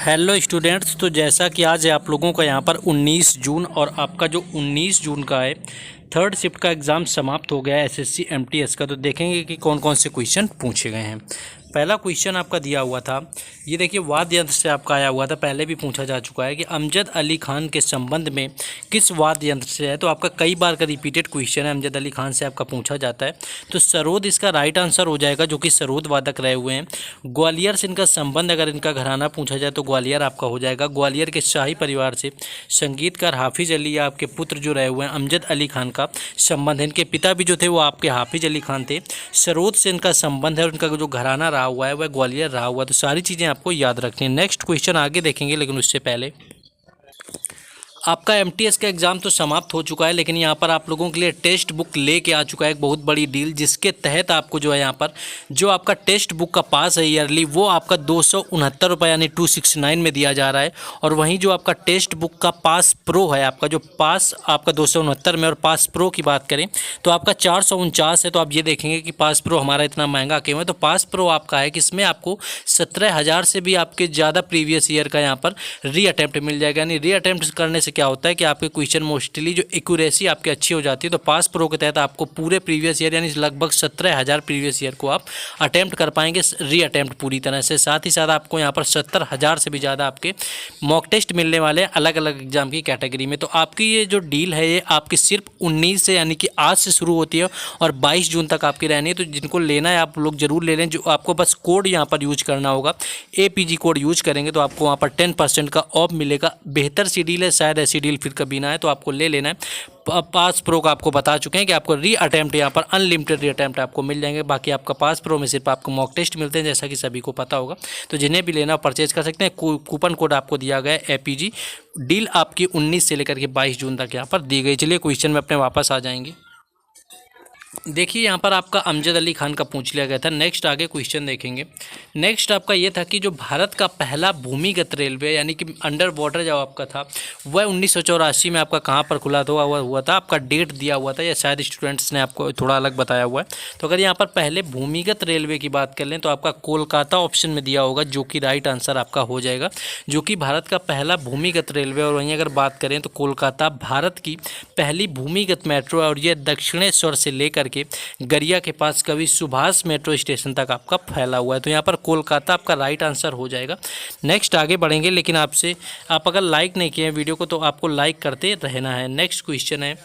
Hello students, तो जैसा कि आज आप लोगों का यहाँ पर 19 जून और आपका जो 19 जून का है थर्ड शिफ्ट का एग्ज़ाम समाप्त हो गया है एसएससी एमटीएस का। तो देखेंगे कि कौन कौन से क्वेश्चन पूछे गए हैं। पहला क्वेश्चन आपका दिया हुआ था, ये देखिए वाद्य यंत्र से आपका आया हुआ था, पहले भी पूछा जा चुका है कि अमजद अली खान के संबंध में किस वाद्य यंत्र से है। तो आपका कई बार का रिपीटेड क्वेश्चन है, अमजद अली खान से आपका पूछा जाता है। तो सरोद इसका राइट आंसर हो जाएगा, जो कि सरोद वादक रहे हुए हैं। ग्वालियर से इनका संबंध, अगर इनका घराना पूछा जाए तो ग्वालियर आपका हो जाएगा। ग्वालियर के शाही परिवार से संगीतकार हाफिज अली या आपके पुत्र जो रहे हुए हैं अमजद अली खान का संबंध है। इनके पिता भी जो थे वो आपके हाफिज अली खान थे। सरोद से इनका संबंध है और इनका जो घराना रहा हुआ है वह ग्वालियर रहा हुआ। तो सारी चीज़ें आपको याद रखनी है। नेक्स्ट क्वेश्चन आगे देखेंगे, लेकिन उससे पहले आपका एमटीएस का एग्ज़ाम तो समाप्त हो चुका है, लेकिन यहाँ पर आप लोगों के लिए टेक्स्ट बुक लेके आ चुका है एक बहुत बड़ी डील, जिसके तहत आपको जो है यहाँ पर जो आपका टेक्स्ट बुक का पास है ईयरली वो आपका 269 रुपये यानी 269 में दिया जा रहा है। और वहीं जो आपका टेक्स्ट बुक का पास प्रो है, आपका जो पास आपका 269 में, और पास प्रो की बात करें तो आपका 449 है। तो आप ये देखेंगे कि पास प्रो हमारा इतना महंगा क्यों है। तो पास प्रो आपका है कि इसमें आपको 17,000 से भी आपके ज़्यादा प्रीवियस ईयर का यहाँ पर री अटैम्प्ट मिल जाएगा। यानी री अटैम्प्ट करने से क्या होता है कि आपके क्वेश्चन मोस्टली जो एक्यूरेसी आपकी अच्छी हो जाती है। तो पास प्रो के तहत आपको पूरे प्रीवियस ईयर यानी लगभग 17,000 प्रीवियस ईयर को आप अटैम्प्ट कर पाएंगे री अटैम्प्ट पूरी तरह से। साथ ही साथ आपको यहाँ पर 70,000 से भी ज़्यादा आपके मॉक टेस्ट मिलने वाले हैं अलग अलग एग्जाम की कैटेगरी में। तो आपकी ये जो डील है ये आपकी सिर्फ 19 से यानी कि आज से शुरू होती है और 22 जून तक आपकी रहनी है। तो जिनको लेना है आप लोग जरूर ले लें। जो आपको बस कोड यहाँ पर यूज करना होगा, APG कोड यूज करेंगे तो आपको वहाँ पर 10% का ऑफ मिलेगा। बेहतर सी डील है, शायद ऐसी डील फिर कभी ना है, तो आपको ले लेना है। पास प्रो का आपको बता चुके हैं कि आपको री अटैम्प्ट यहाँ पर अनलिमिटेड री अटैम्प्ट आपको मिल जाएंगे। बाकी आपका पास प्रो में सिर्फ आपको मॉक टेस्ट मिलते हैं, जैसा कि सभी को पता होगा। तो जिन्हें भी लेना परचेज कर सकते हैं। कूपन कोड आपको दिया गया है APG। डील आपकी 19 से लेकर के 22 जून तक यहाँ पर दी गई। चलिए क्वेश्चन में अपने वापस आ जाएंगे। देखिए यहाँ पर आपका अमजद अली खान का पूछ लिया गया था। नेक्स्ट आगे क्वेश्चन देखेंगे। नेक्स्ट आपका ये था कि जो भारत का पहला भूमिगत रेलवे यानी कि अंडर वाटर जो आपका था वह 1984 में आपका कहाँ पर खुला हुआ था। आपका डेट दिया हुआ था या शायद स्टूडेंट्स ने आपको थोड़ा अलग बताया हुआ है। तो अगर यहाँ पर पहले भूमिगत रेलवे की बात कर लें तो आपका कोलकाता ऑप्शन में दिया होगा, जो कि राइट आंसर आपका हो जाएगा, जो कि भारत का पहला भूमिगत रेलवे। और वहीं अगर बात करें तो कोलकाता भारत की पहली भूमिगत मेट्रो है और ये दक्षिणेश्वर से लेकर के गरिया के पास कवि सुभाष मेट्रो स्टेशन तक आपका फैला हुआ है। तो यहाँ पर कोलकाता आपका राइट आंसर हो जाएगा। नेक्स्ट आगे बढ़ेंगे, लेकिन आपसे आप अगर लाइक नहीं किए हैं वीडियो को तो आपको लाइक करते रहना है। नेक्स्ट क्वेश्चन है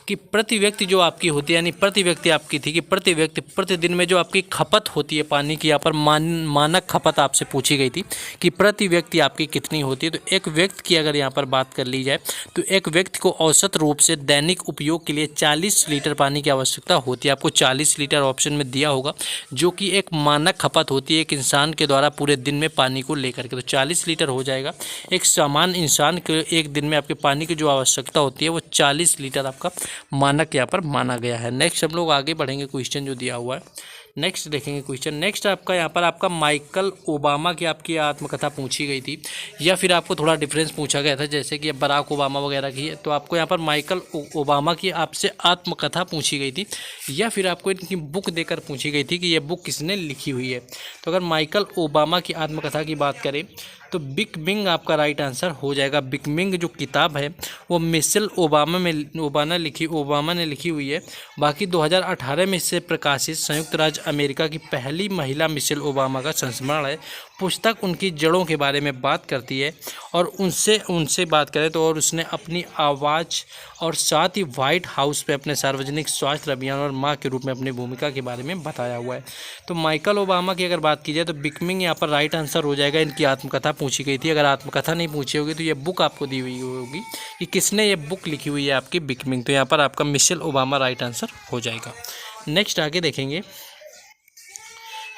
कि प्रति व्यक्ति जो आपकी होती है, यानी प्रति व्यक्ति आपकी थी कि प्रति व्यक्ति प्रतिदिन में जो आपकी खपत होती है पानी की, यहाँ पर मानक खपत आपसे पूछी गई थी कि प्रति व्यक्ति आपकी कितनी होती है। तो एक व्यक्ति की अगर यहाँ पर बात कर ली जाए तो एक व्यक्ति को औसत रूप से दैनिक उपयोग के लिए 40 लीटर पानी की आवश्यकता होती है। आपको 40 लीटर ऑप्शन में दिया होगा, जो कि एक मानक खपत होती है एक इंसान के द्वारा पूरे दिन में पानी को लेकर के। तो 40 लीटर हो जाएगा। एक सामान्य इंसान के एक दिन में आपके पानी की जो आवश्यकता होती है वो 40 लीटर आपका मानक यहाँ पर माना गया है। नेक्स्ट हम लोग आगे बढ़ेंगे, क्वेश्चन जो दिया हुआ है नेक्स्ट देखेंगे क्वेश्चन। नेक्स्ट आपका यहाँ पर आपका माइकल ओबामा की आपकी आत्मकथा पूछी गई थी या फिर आपको थोड़ा डिफरेंस पूछा गया था, जैसे कि बराक ओबामा वगैरह की है। तो आपको यहाँ पर माइकल ओबामा की आपसे आत्मकथा पूछी गई थी या फिर आपको इनकी बुक देकर पूछी गई थी कि ये बुक किसने लिखी हुई है। तो अगर माइकल ओबामा की आत्मकथा की बात करें तो बिग बिंग आपका राइट आंसर हो जाएगा। बिग बिंग जो किताब है वो मिशेल ओबामा ने लिखी हुई है। बाकी 2018 में इससे प्रकाशित संयुक्त राज्य अमेरिका की पहली महिला मिशेल ओबामा का संस्मरण है। पुस्तक उनकी जड़ों के बारे में बात करती है और उनसे बात करें तो और उसने अपनी आवाज़ और साथ ही व्हाइट हाउस पे अपने सार्वजनिक स्वास्थ्य अभियान और माँ के रूप में अपनी भूमिका के बारे में बताया हुआ है। तो माइकल ओबामा की अगर बात की जाए तो बिकमिंग यहाँ पर राइट आंसर हो जाएगा। इनकी आत्मकथा पूछी गई थी। अगर आत्मकथा नहीं पूछी होगी तो ये बुक आपको दी हुई होगी कि किसने ये बुक लिखी हुई है आपकी बिकमिंग। तो यहाँ पर आपका मिशेल ओबामा राइट आंसर हो जाएगा। नेक्स्ट आगे देखेंगे।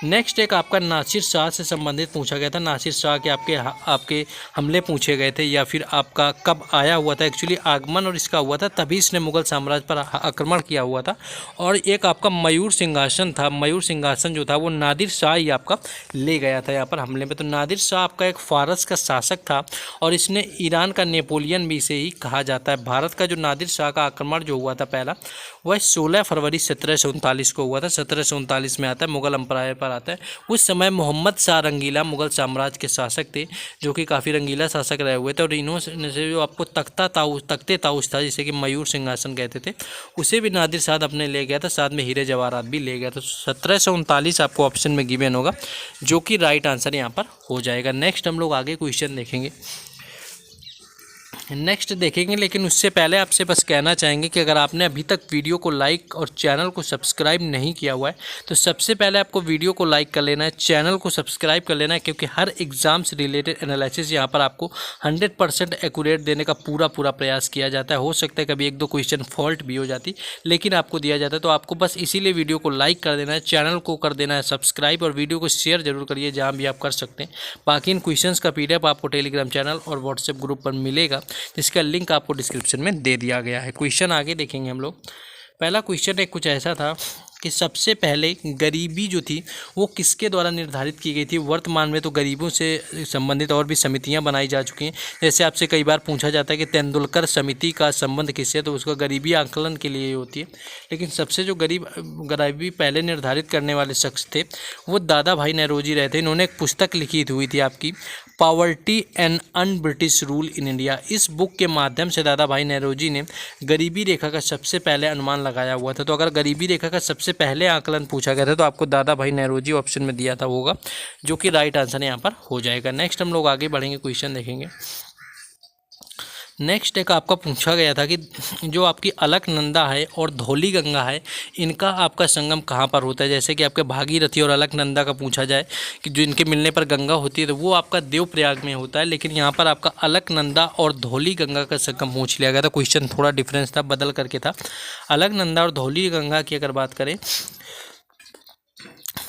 नेक्स्ट एक आपका नासिर शाह से संबंधित पूछा गया था। नासिर शाह के आपके हमले पूछे गए थे या फिर आपका कब आया हुआ था। एक्चुअली आगमन और इसका हुआ था तभी इसने मुगल साम्राज्य पर आक्रमण किया हुआ था। और एक आपका मयूर सिंहासन था। मयूर सिंहासन जो था वो नादिर शाह ही आपका ले गया था यहाँ पर हमले में। तो नादिर शाह आपका एक फारस का शासक था और इसने ईरान का नेपोलियन भी इसे ही कहा जाता है। भारत का जो नादिर शाह का आक्रमण जो हुआ था पहला वह 16 फरवरी 1739 को हुआ था। 1739 में आता है मुगल एम्पायर पर पर आता है। उस समय मोहम्मद शाह रंगीला मुगल साम्राज्य के शासक थे, जो कि काफ़ी रंगीला शासक रहे हुए थे, और इन्होंने से जो आपको तख्ते ताउस था, जिसे कि मयूर सिंहासन कहते थे, उसे भी नादिर शाह अपने ले गया था, साथ में हीरे जवाहरात भी ले गया था। 1739 आपको ऑप्शन में गिवन होगा, जो कि राइट आंसर यहाँ पर हो जाएगा। नेक्स्ट हम लोग आगे क्वेश्चन देखेंगे, लेकिन उससे पहले आपसे बस कहना चाहेंगे कि अगर आपने अभी तक वीडियो को लाइक और चैनल को सब्सक्राइब नहीं किया हुआ है तो सबसे पहले आपको वीडियो को लाइक कर लेना है, चैनल को सब्सक्राइब कर लेना है, क्योंकि हर एग्ज़ाम से रिलेटेड एनालिसिस यहाँ पर आपको 100% एक्यूरेट देने का पूरा प्रयास किया जाता है। हो सकता है कभी एक दो क्वेश्चन फॉल्ट भी हो जाती, लेकिन आपको दिया जाता है। तो आपको बस इसीलिए वीडियो को लाइक कर देना है, चैनल को कर देना है सब्सक्राइब, और वीडियो को शेयर जरूर करिए जहाँ भी आप कर सकते हैं। बाकी इन क्वेश्चंस का PDF आपको टेलीग्राम चैनल और व्हाट्सएप ग्रुप पर मिलेगा, जिसका लिंक आपको डिस्क्रिप्शन में दे दिया गया है। क्वेश्चन आगे देखेंगे हम लोग। पहला क्वेश्चन एक कुछ ऐसा था कि सबसे पहले गरीबी जो थी वो किसके द्वारा निर्धारित की गई थी। वर्तमान में तो गरीबों से संबंधित और भी समितियां बनाई जा चुकी हैं। जैसे आपसे कई बार पूछा जाता है कि तेंदुलकर समिति का संबंध किससे, तो उसका गरीबी आंकलन के लिए होती है। लेकिन सबसे जो गरीबी पहले निर्धारित करने वाले शख्स थे वो दादा भाई नौरोजी रहे थे। इन्होंने एक पुस्तक लिखी हुई थी आपकी, poverty and un British rule in India. इस बुक के माध्यम से दादा भाई नौरोजी ने गरीबी रेखा का सबसे पहले अनुमान लगाया हुआ था। तो अगर गरीबी रेखा का सबसे पहले आकलन पूछा गया था तो आपको दादा भाई नौरोजी ऑप्शन में दिया था होगा, जो कि राइट आंसर यहाँ पर हो जाएगा। नेक्स्ट हम लोग आगे बढ़ेंगे, क्वेश्चन देखेंगे। नेक्स्ट एक आपका पूछा गया था कि जो आपकी अलकनंदा है और धौली गंगा है, इनका आपका संगम कहाँ पर होता है। जैसे कि आपके भागीरथी और अलकनंदा का पूछा जाए कि जो इनके मिलने पर गंगा होती है तो वो आपका देवप्रयाग में होता है, लेकिन यहाँ पर आपका अलकनंदा और धौली गंगा का संगम पूछ लिया गया था। क्वेश्चन थोड़ा डिफरेंस था, बदल करके था। अलकनंदा और धौली गंगा की अगर बात करें,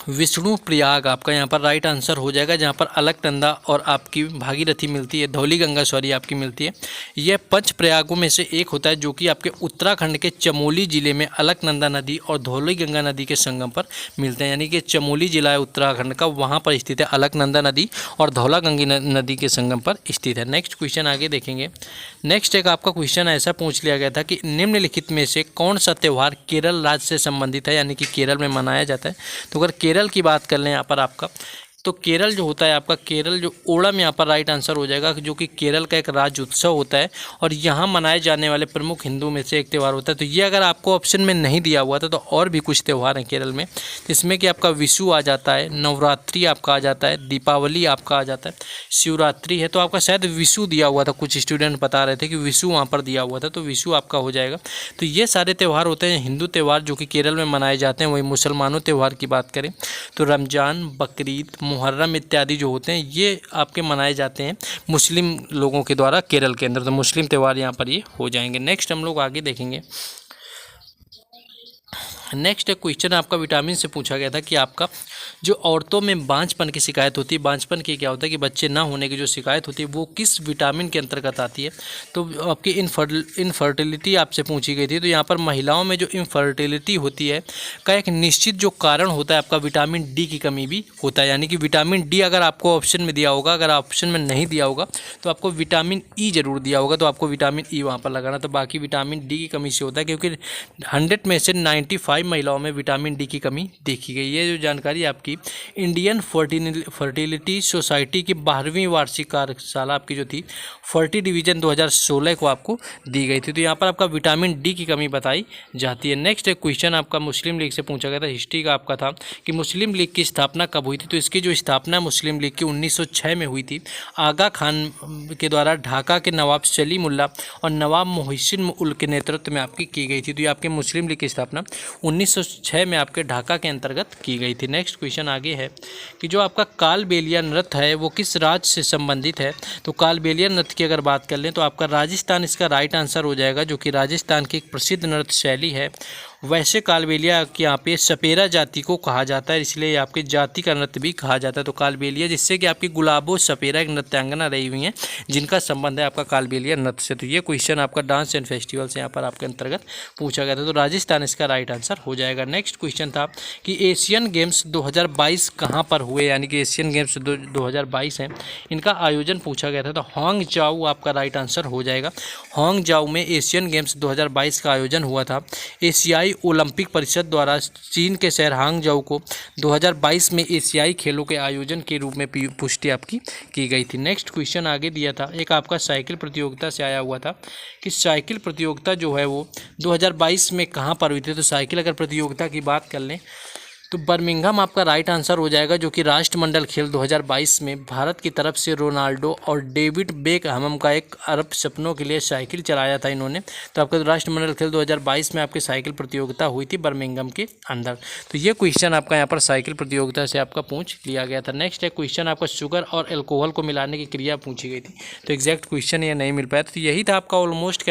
विष्णु प्रयाग आपका यहाँ पर राइट आंसर हो जाएगा, जहाँ पर अलकनंदा और आपकी भागीरथी मिलती है, धौली गंगा आपकी मिलती है। यह पंच प्रयागों में से एक होता है, जो कि आपके उत्तराखंड के चमोली जिले में अलकनंदा नदी और धौली गंगा नदी के संगम पर मिलते हैं। यानी कि चमोली जिला है उत्तराखंड का, वहाँ पर स्थित है अलकनंदा नदी और धौला गंगा नदी के संगम पर स्थित है। नेक्स्ट क्वेश्चन आगे देखेंगे। नेक्स्ट एक आपका क्वेश्चन ऐसा पूछ लिया गया था कि निम्नलिखित में से कौन सा त्यौहार केरल राज्य से संबंधित है, यानी कि केरल में मनाया जाता है। तो अगर केरल की बात कर लें यहाँ पर आपका, तो केरल जो होता है आपका, केरल जो ओणम यहाँ पर राइट आंसर हो जाएगा, जो कि केरल का एक राज्य उत्सव होता है और यहाँ मनाए जाने वाले प्रमुख हिंदू में से एक त्यौहार होता है। तो ये अगर आपको ऑप्शन में नहीं दिया हुआ था तो और भी कुछ त्यौहार हैं केरल में, जिसमें कि आपका विशु आ जाता है, नवरात्रि आपका आ जाता है, दीपावली आपका आ जाता है, शिवरात्रि है। तो आपका शायद विशु दिया हुआ था, कुछ स्टूडेंट बता रहे थे कि विशु वहाँ पर दिया हुआ था, तो विशु आपका हो जाएगा। तो ये सारे त्यौहार होते हैं हिंदू त्यौहार जो कि केरल में मनाए जाते हैं। वही मुसलमानों त्यौहार की बात करें तो रमज़ान, बकरीद, मुहर्रम इत्यादि जो होते हैं ये आपके मनाए जाते हैं मुस्लिम लोगों के द्वारा केरल के अंदर। तो मुस्लिम त्यौहार यहाँ पर ये हो जाएंगे। नेक्स्ट हम लोग आगे देखेंगे। नेक्स्ट एक क्वेश्चन आपका विटामिन से पूछा गया था कि आपका जो औरतों में बांझपन की शिकायत होती है, बांझपन की क्या होता है कि बच्चे ना होने की जो शिकायत होती है वो किस विटामिन के अंतर्गत आती है। तो आपकी इनफर्टिलिटी आपसे पूछी गई थी। तो यहाँ पर महिलाओं में जो इनफर्टिलिटी होती है का एक निश्चित जो कारण होता है आपका विटामिन डी की कमी भी होता है। यानी कि विटामिन डी अगर आपको ऑप्शन में दिया होगा, अगर ऑप्शन में नहीं दिया होगा तो आपको विटामिन ई जरूर दिया होगा, तो आपको विटामिन ई वहाँ पर लगाना। तो बाकी विटामिन डी की कमी से होता है, क्योंकि 100 में से 95 महिलाओं में विटामिन डी की कमी देखी गई। ये जो जानकारी आपकी इंडियन फर्टिलिटी सोसाइटी की 12वीं वार्षिक कार्यशाला आपकी जो थी फर्टी डिवीजन 2016 को आपको दी गई थी। तो यहाँ पर आपका विटामिन डी की कमी बताई जाती है। नेक्स्ट एक क्वेश्चन आपका मुस्लिम लीग से पूछा गया था, हिस्ट्री का आपका था कि मुस्लिम लीग की स्थापना कब हुई थी। तो इसकी जो स्थापना मुस्लिम लीग की 1906 में हुई थी। आगा खान के द्वारा ढाका के नवाब सलीमुल्लाह और नवाब मोहसिन उल के नेतृत्व में आपकी की गई थी। तो ये आपके मुस्लिम लीग की स्थापना 1906 में आपके ढाका के अंतर्गत की गई थी। नेक्स्ट क्वेश्चन आगे है कि जो आपका कालबेलिया नृत्य है वो किस राज्य से संबंधित है। तो कालबेलिया नृत्य की अगर बात कर लें तो आपका राजस्थान इसका राइट आंसर हो जाएगा, जो कि राजस्थान की एक प्रसिद्ध नृत्य शैली है। वैसे कालबेलिया के यहाँ पे सपेरा जाति को कहा जाता है, इसलिए आपके जाति का नृत्य भी कहा जाता है। तो कालबेलिया, जिससे कि आपकी गुलाबो सपेरा एक नृत्यांगना रही हुई हैं जिनका संबंध है आपका कालबेलिया नृत्य से। तो ये क्वेश्चन आपका डांस एंड फेस्टिवल से यहाँ पर आपके अंतर्गत पूछा गया था। तो राजस्थान इसका राइट आंसर हो जाएगा। नेक्स्ट क्वेश्चन था कि एशियन गेम्स 2022 कहाँ पर हुए, यानी कि एशियन गेम्स 2022 हैं, इनका आयोजन पूछा गया था। तो हांगझाऊ आपका राइट आंसर हो जाएगा। हांगझाऊ में एशियन गेम्स 2022 का आयोजन हुआ था। एशियाई एशियाई ओलंपिक परिषद द्वारा चीन के शहर हांगझाऊ को 2022 में एशियाई खेलों के आयोजन के रूप में पुष्टि आपकी की गई थी। नेक्स्ट क्वेश्चन आगे दिया था, एक आपका साइकिल प्रतियोगिता से आया हुआ था कि साइकिल प्रतियोगिता जो है वो 2022 में कहाँ पर हुई थी। तो साइकिल अगर प्रतियोगिता की बात कर लें तो बर्मिंघम आपका राइट आंसर हो जाएगा, जो कि राष्ट्रमंडल खेल 2022 में भारत की तरफ से रोनाल्डो और डेविड बेकहम का एक अरब सपनों के लिए साइकिल चलाया था इन्होंने। तो आपका राष्ट्रमंडल खेल 2022 में आपकी साइकिल प्रतियोगिता हुई थी बर्मिंघम के अंदर। तो ये क्वेश्चन आपका यहाँ पर साइकिल प्रतियोगिता से आपका पूछ लिया गया था। नेक्स्ट है क्वेश्चन आपका शुगर और एल्कोहल को मिलाने की क्रिया पूछी गई थी। तो एग्जैक्ट क्वेश्चन ये नहीं मिल पाया। तो यही था आपका ऑलमोस्ट